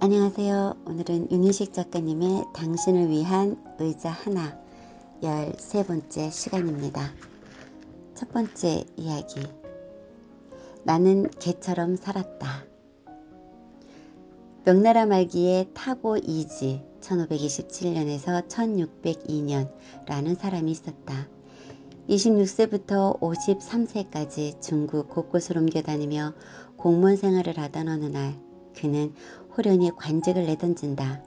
안녕하세요. 오늘은 윤희식 작가님의 당신을 위한 의자 하나 13번째 시간입니다. 첫 번째 이야기. 나는 개처럼 살았다. 명나라 말기에 타고 이지 1527년에서 1602년 라는 사람이 있었다. 26세부터 53세까지 중국 곳곳을 옮겨다니며 공무원 생활을 하던 어느 날 그는 호련히 관직을 내던진다.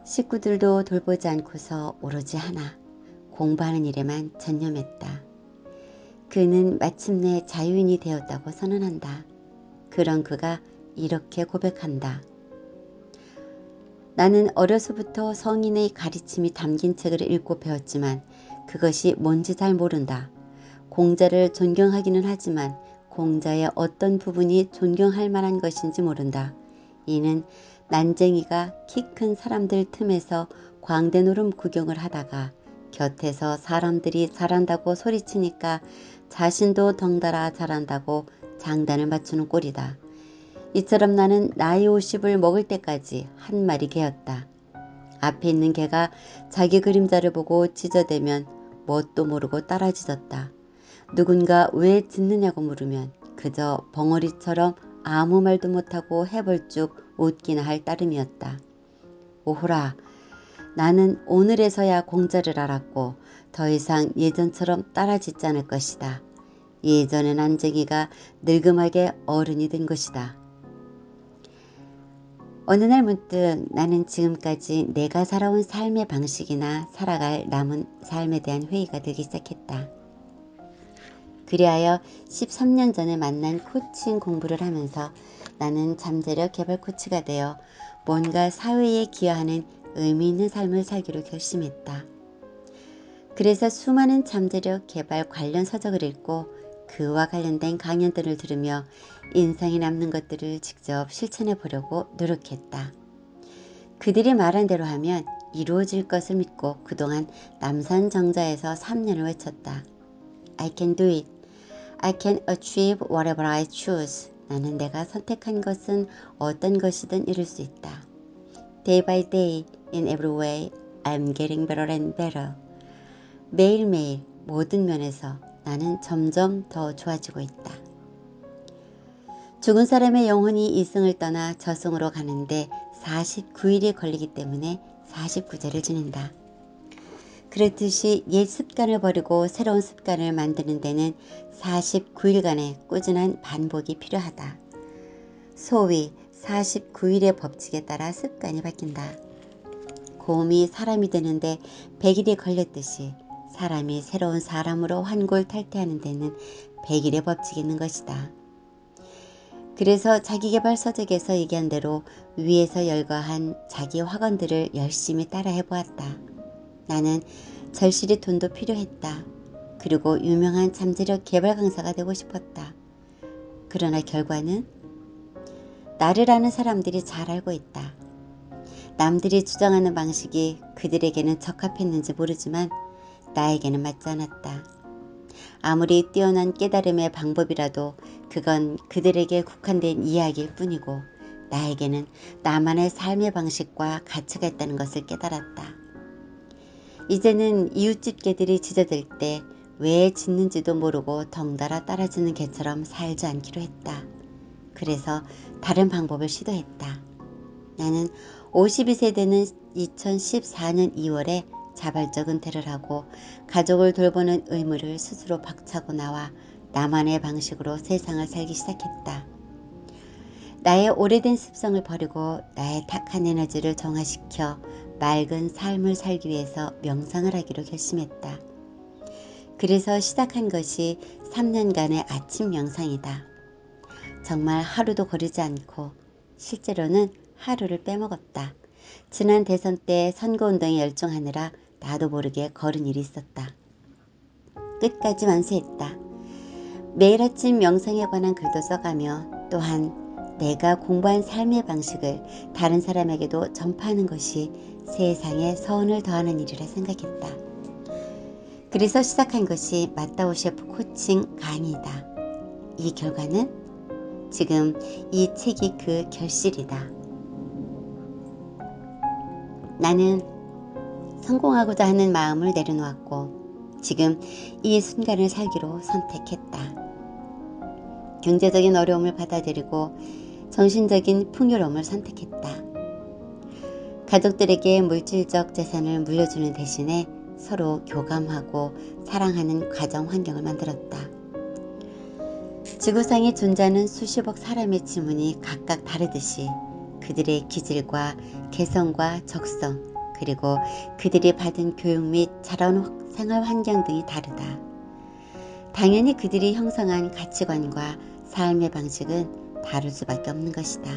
식구들도 돌보지 않고서 오로지 하나 공부하는 일에만 전념했다. 그는 마침내 자유인이 되었다고 선언한다. 그런 그가 이렇게 고백한다. 나는 어려서부터 성인의 가르침이 담긴 책을 읽고 배웠지만 그것이 뭔지 잘 모른다. 공자를 존경하기는 하지만 공자의 어떤 부분이 존경할 만한 것인지 모른다. 이는 난쟁이가 키 큰 사람들 틈에서 광대노름 구경을 하다가 곁에서 사람들이 잘한다고 소리치니까 자신도 덩달아 잘한다고 장단을 맞추는 꼴이다. 이처럼 나는 나이 50을 먹을 때까지 한 마리 개였다. 앞에 있는 개가 자기 그림자를 보고 짖어대면 뭣도 모르고 따라 짖었다. 누군가 왜 짖느냐고 물으면 그저 벙어리처럼 아무 말도 못하고 해벌쭉 웃기나 할 따름이었다. 오호라, 나는 오늘에서야 공자를 알았고 더 이상 예전처럼 따라 짖지 않을 것이다. 예전의 난쟁이가 늙음하게 어른이 된 것이다. 어느 날 문득 나는 지금까지 내가 살아온 삶의 방식이나 살아갈 남은 삶에 대한 회의가 들기 시작했다. 그리하여 13년 전에 만난 코칭 공부를 하면서 나는 잠재력 개발 코치가 되어 뭔가 사회에 기여하는 의미 있는 삶을 살기로 결심했다. 그래서 수많은 잠재력 개발 관련 서적을 읽고 그와 관련된 강연들을 들으며 인상이 남는 것들을 직접 실천해 보려고 노력했다. 그들이 말한 대로 하면 이루어질 것을 믿고 그동안 남산정자에서 3년을 외쳤다. I can do it. I can achieve whatever I choose. 나는 내가 선택한 것은 어떤 것이든 이룰 수 있다. Day by day, in every way, I'm getting better and better. 매일매일 모든 면에서 나는 점점 더 좋아지고 있다. 죽은 사람의 영혼이 이승을 떠나 저승으로 가는데 49일이 걸리기 때문에 49제를 지낸다. 그렇듯이 옛 습관을 버리고 새로운 습관을 만드는 데는 49일간의 꾸준한 반복이 필요하다. 소위 49일의 법칙에 따라 습관이 바뀐다. 곰이 사람이 되는데 100일이 걸렸듯이 사람이 새로운 사람으로 환골탈태하는 데는 100일의 법칙이 있는 것이다. 그래서 자기계발 서적에서 얘기한 대로 위에서 열거한 자기 확언들을 열심히 따라해 보았다. 나는 절실히 돈도 필요했다. 그리고 유명한 잠재력 개발 강사가 되고 싶었다. 그러나 결과는 나를 아는 사람들이 잘 알고 있다. 남들이 주장하는 방식이 그들에게는 적합했는지 모르지만 나에게는 맞지 않았다. 아무리 뛰어난 깨달음의 방법이라도 그건 그들에게 국한된 이야기일 뿐이고 나에게는 나만의 삶의 방식과 가치가 있다는 것을 깨달았다. 이제는 이웃집 개들이 짖어댈 때 왜 짖는지도 모르고 덩달아 따라짖는 개처럼 살지 않기로 했다. 그래서 다른 방법을 시도했다. 나는 52세 되는 2014년 2월에 자발적 은퇴를 하고 가족을 돌보는 의무를 스스로 박차고 나와 나만의 방식으로 세상을 살기 시작했다. 나의 오래된 습성을 버리고 나의 탁한 에너지를 정화시켜 맑은 삶을 살기 위해서 명상을 하기로 결심했다. 그래서 시작한 것이 3년간의 아침 명상이다. 정말 하루도 거르지 않고 실제로는 하루를 빼먹었다. 지난 대선 때 선거운동에 열중하느라 나도 모르게 걸은 일이 있었다. 끝까지 완수했다. 매일 아침 명상에 관한 글도 써가며 또한 내가 공부한 삶의 방식을 다른 사람에게도 전파하는 것이 세상에 서운을 더하는 일이라 생각했다. 그래서 시작한 것이 마따오 셰프 코칭 강의이다. 이 결과는 지금 이 책이 그 결실이다. 나는 성공하고자 하는 마음을 내려놓았고 지금 이 순간을 살기로 선택했다. 경제적인 어려움을 받아들이고 정신적인 풍요로움을 선택했다. 가족들에게 물질적 재산을 물려주는 대신에 서로 교감하고 사랑하는 가정 환경을 만들었다. 지구상에 존재하는 수십억 사람의 지문이 각각 다르듯이 그들의 기질과 개성과 적성 그리고 그들이 받은 교육 및 자라온 생활 환경 등이 다르다. 당연히 그들이 형성한 가치관과 삶의 방식은 다를 수밖에 없는 것이다.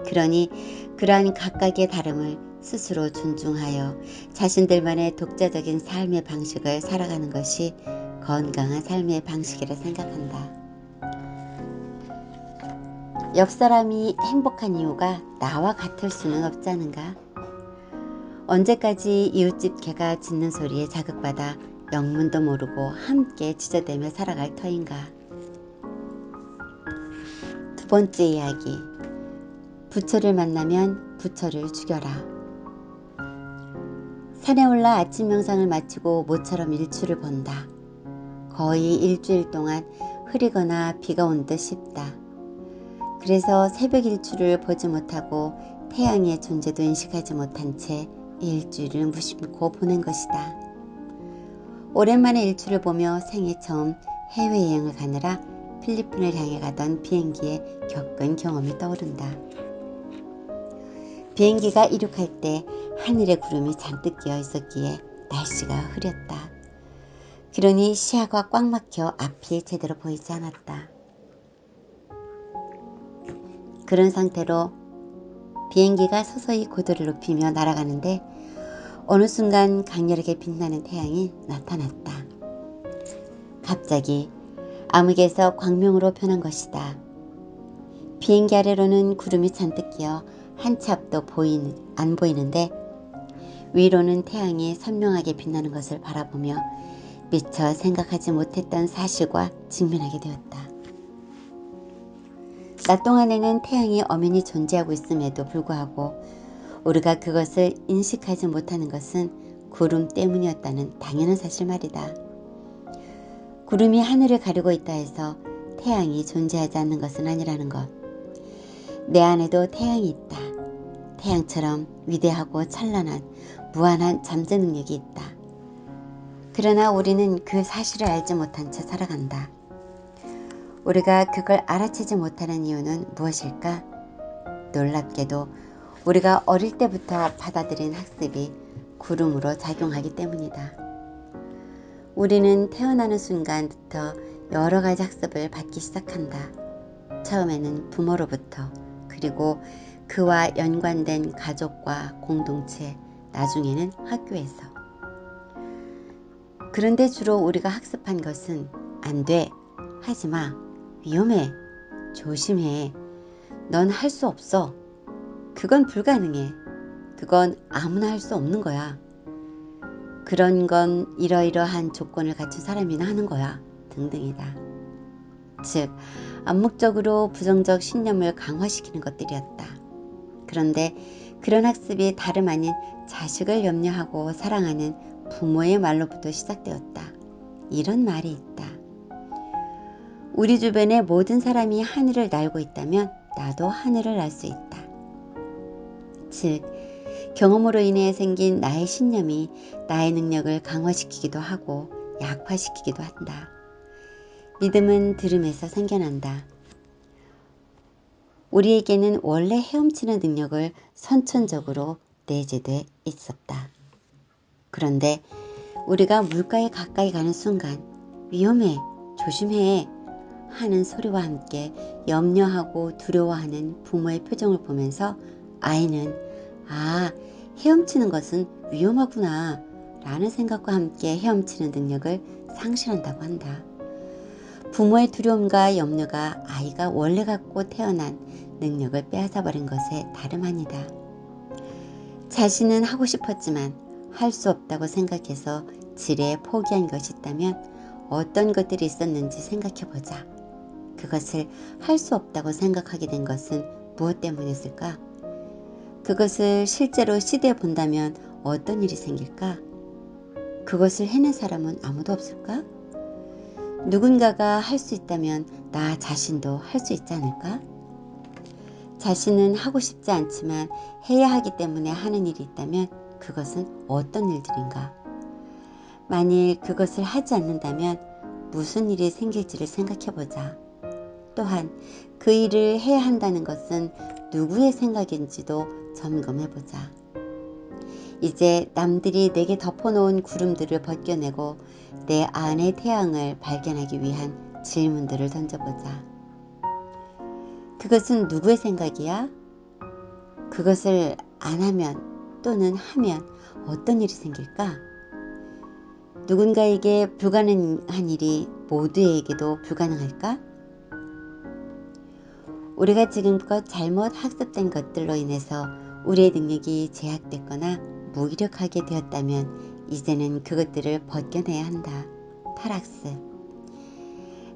그러니 그러한 각각의 다름을 스스로 존중하여 자신들만의 독자적인 삶의 방식을 살아가는 것이 건강한 삶의 방식이라 생각한다. 옆 사람이 행복한 이유가 나와 같을 수는 없지 않은가? 언제까지 이웃집 개가 짖는 소리에 자극받아 영문도 모르고 함께 짖어대며 살아갈 터인가? 두 번째 이야기. 부처를 만나면 부처를 죽여라. 산에 올라 아침 명상을 마치고 모처럼 일출을 본다. 거의 일주일 동안 흐리거나 비가 온 듯 싶다. 그래서 새벽 일출을 보지 못하고 태양의 존재도 인식하지 못한 채 일주일을 무심코 보낸 것이다. 오랜만에 일출을 보며 생애 처음 해외여행을 가느라 필리핀을 향해 가던 비행기에 겪은 경험이 떠오른다. 비행기가 이륙할 때 하늘에 구름이 잔뜩 끼어 있었기에 날씨가 흐렸다. 그러니 시야가 꽉 막혀 앞이 제대로 보이지 않았다. 그런 상태로 비행기가 서서히 고도를 높이며 날아가는데 어느 순간 강렬하게 빛나는 태양이 나타났다. 갑자기 암흑에서 광명으로 변한 것이다. 비행기 아래로는 구름이 잔뜩 끼어 한 치 앞도 안 보이는데 위로는 태양이 선명하게 빛나는 것을 바라보며 미처 생각하지 못했던 사실과 직면하게 되었다. 낮 동안에는 태양이 엄연히 존재하고 있음에도 불구하고 우리가 그것을 인식하지 못하는 것은 구름 때문이었다는 당연한 사실 말이다. 구름이 하늘을 가리고 있다 해서 태양이 존재하지 않는 것은 아니라는 것. 내 안에도 태양이 있다. 태양처럼 위대하고 찬란한 무한한 잠재 능력이 있다. 그러나 우리는 그 사실을 알지 못한 채 살아간다. 우리가 그걸 알아채지 못하는 이유는 무엇일까? 놀랍게도 우리가 어릴 때부터 받아들인 학습이 구름으로 작용하기 때문이다. 우리는 태어나는 순간부터 여러 가지 학습을 받기 시작한다. 처음에는 부모로부터, 그리고 그와 연관된 가족과 공동체, 나중에는 학교에서. 그런데 주로 우리가 학습한 것은 안 돼, 하지 마, 위험해, 조심해, 넌 할 수 없어, 그건 불가능해, 그건 아무나 할 수 없는 거야, 그런 건 이러이러한 조건을 갖춘 사람이나 하는 거야 등등이다. 즉 암묵적으로 부정적 신념을 강화시키는 것들이었다. 그런데 그런 학습이 다름 아닌 자식을 염려하고 사랑하는 부모의 말로부터 시작되었다. 이런 말이 있다. 우리 주변의 모든 사람이 하늘을 날고 있다면 나도 하늘을 날 수 있다. 즉 경험으로 인해 생긴 나의 신념이 나의 능력을 강화시키기도 하고 약화시키기도 한다. 믿음은 들음에서 생겨난다. 우리에게는 원래 헤엄치는 능력을 선천적으로 내재돼 있었다. 그런데 우리가 물가에 가까이 가는 순간 위험해, 조심해 하는 소리와 함께 염려하고 두려워하는 부모의 표정을 보면서 아이는 헤엄치는 것은 위험하구나 라는 생각과 함께 헤엄치는 능력을 상실한다고 한다. 부모의 두려움과 염려가 아이가 원래 갖고 태어난 능력을 빼앗아버린 것에 다름 아니다. 자신은 하고 싶었지만 할 수 없다고 생각해서 지레 포기한 것이 있다면 어떤 것들이 있었는지 생각해보자. 그것을 할 수 없다고 생각하게 된 것은 무엇 때문이었을까? 그것을 실제로 시도해 본다면 어떤 일이 생길까? 그것을 해낸 사람은 아무도 없을까? 누군가가 할 수 있다면 나 자신도 할 수 있지 않을까? 자신은 하고 싶지 않지만 해야 하기 때문에 하는 일이 있다면 그것은 어떤 일들인가? 만일 그것을 하지 않는다면 무슨 일이 생길지를 생각해 보자. 또한 그 일을 해야 한다는 것은 누구의 생각인지도 점검해 보자. 이제 남들이 내게 덮어놓은 구름들을 벗겨내고 내 안의 태양을 발견하기 위한 질문들을 던져보자. 그것은 누구의 생각이야? 그것을 안 하면 또는 하면 어떤 일이 생길까? 누군가에게 불가능한 일이 모두에게도 불가능할까? 우리가 지금껏 잘못 학습된 것들로 인해서 우리의 능력이 제약됐거나 무기력하게 되었다면 이제는 그것들을 벗겨내야 한다. 타락스.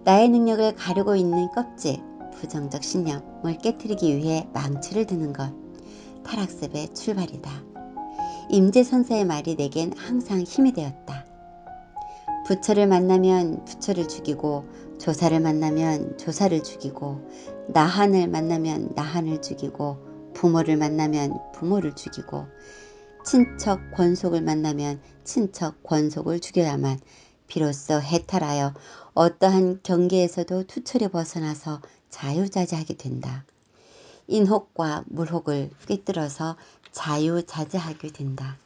나의 능력을 가르고 있는 껍질, 부정적 신념을 깨트리기 위해 망치를 드는 것. 타락습의 출발이다. 임재선사의 말이 내겐 항상 힘이 되었다. 부처를 만나면 부처를 죽이고 조사를 만나면 조사를 죽이고 나한을 만나면 나한을 죽이고 부모를 만나면 부모를 죽이고 친척 권속을 만나면 친척 권속을 죽여야만 비로소 해탈하여 어떠한 경계에서도 투철에 벗어나서 자유자재하게 된다. 인혹과 물혹을 꿰뚫어서 자유자재하게 된다.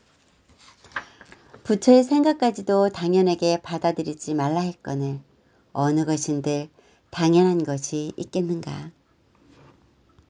부처의 생각까지도 당연하게 받아들이지 말라 했거늘 어느 것인들 당연한 것이 있겠는가?